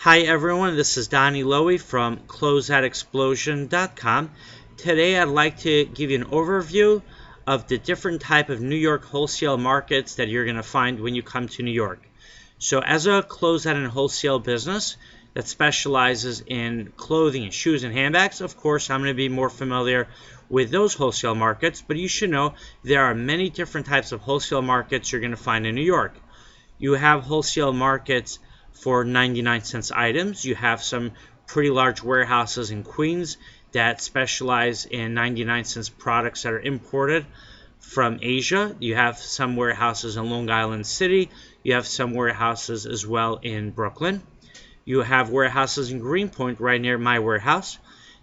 Hi everyone, this is Donny Lowy from Closeout.com. Today I'd like to give you an overview of the different type of New York wholesale markets that you're going to find when you come to New York. So as a closeout and wholesale business that specializes in clothing and shoes and handbags, of course I'm going to be more familiar with those wholesale markets, but you should know there are many different types of wholesale markets you're going to find in New York. You have wholesale markets for 99-cent items. You have some pretty large warehouses in Queens that specialize in 99-cent products that are imported from Asia. You have some warehouses in Long Island City. You have some warehouses as well in Brooklyn. You have warehouses in Greenpoint right near my warehouse.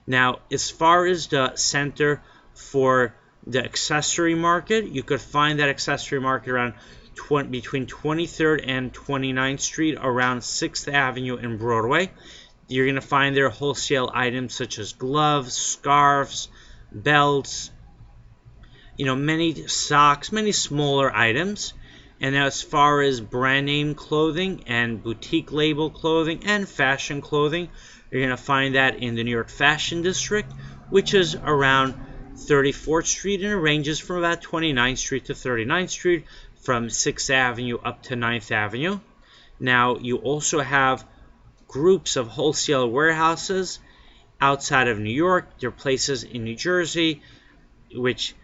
Now, as far as the center for the accessory market, you could find that accessory market around between 23rd and 29th Street around 6th Avenue and Broadway. You're going to find there wholesale items such as gloves, scarves, belts, many socks, many smaller items. And as far as brand name clothing and boutique label clothing and fashion clothing, you're going to find that in the New York Fashion District, which is around 34th Street, and it ranges from about 29th Street to 39th Street, from 6th Avenue up to 9th Avenue. Now, you also have groups of wholesale warehouses outside of New York. There are places in New Jersey, which,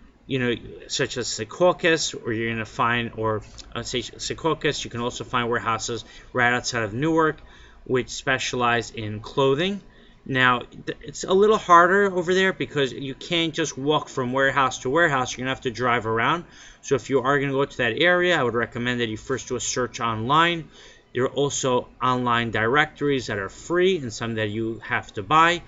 such as Secaucus, or you're going to find, Secaucus, you can also find warehouses right outside of Newark, which specialize in clothing. Now, it's a little harder over there because you can't just walk from warehouse to warehouse. You're going to have to drive around. So if you are going to go to that area, I would recommend that you first do a search online. There are also online directories that are free and some that you have to buy.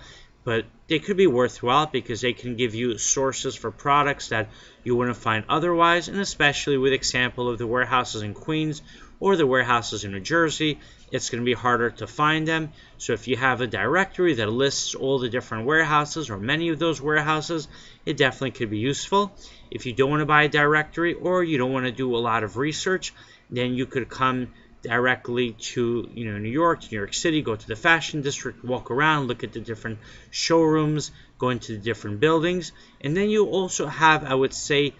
But they could be worthwhile because they can give you sources for products that you wouldn't find otherwise, and especially with example of the warehouses in Queens or the warehouses in New Jersey, it's going to be harder to find them. So if you have a directory that lists all the different warehouses or many of those warehouses, it definitely could be useful. If you don't want to buy a directory or you don't want to do a lot of research, then you could come directly to New York City, go to the Fashion District, walk around, look at the different showrooms, go into the different buildings. And then you also have, I would say,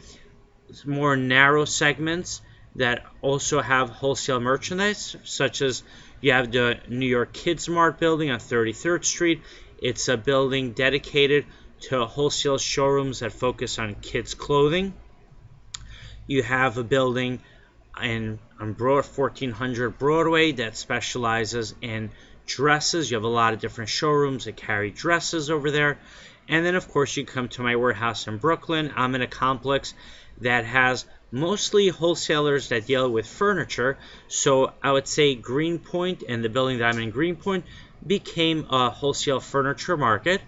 more narrow segments that also have wholesale merchandise, such as you have the New York Kids Mart building on 33rd Street. It's a building dedicated to wholesale showrooms that focus on kids' clothing. You have a building on 1400 Broadway that specializes in dresses. You have a lot of different showrooms that carry dresses over there. And then, of course, you come to my warehouse in Brooklyn. I'm in a complex that has mostly wholesalers that deal with furniture. So I would say Greenpoint and the building that I'm in, Greenpoint, became a wholesale furniture market.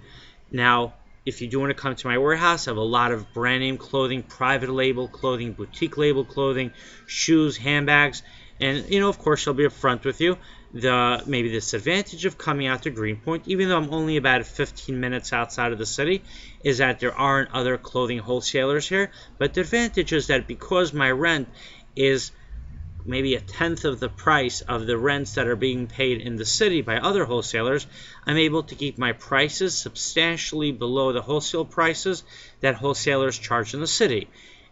Now, if you do want to come to my warehouse, I have a lot of brand name clothing, private label clothing, boutique label clothing, shoes, handbags. And, of course, I'll be upfront with you. Maybe the disadvantage of coming out to Greenpoint, even though I'm only about 15 minutes outside of the city, is that there aren't other clothing wholesalers here. But the advantage is that because my rent is maybe a tenth of the price of the rents that are being paid in the city by other wholesalers, I'm able to keep my prices substantially below the wholesale prices that wholesalers charge in the city.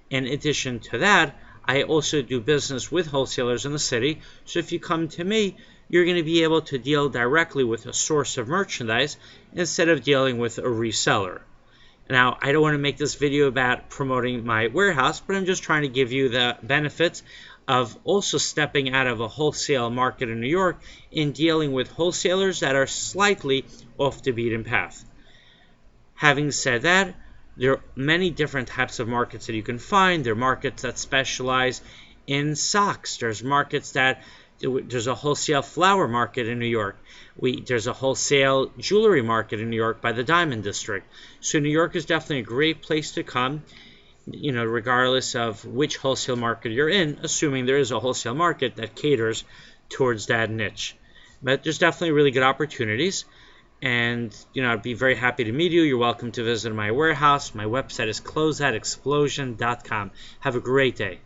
In addition to that, I also do business with wholesalers in the city, so if you come to me, you're going to be able to deal directly with a source of merchandise instead of dealing with a reseller. Now, I don't want to make this video about promoting my warehouse, but I'm just trying to give you the benefits of also stepping out of a wholesale market in New York and dealing with wholesalers that are slightly off the beaten path. Having said that, there are many different types of markets that you can find. There are markets that specialize in socks. There's a wholesale flower market in New York. There's a wholesale jewelry market in New York by the Diamond District. So New York is definitely a great place to come, regardless of which wholesale market you're in, assuming there is a wholesale market that caters towards that niche. But there's definitely really good opportunities. And, I'd be very happy to meet you. You're welcome to visit my warehouse. My website is closeoutexplosion.com. Have a great day.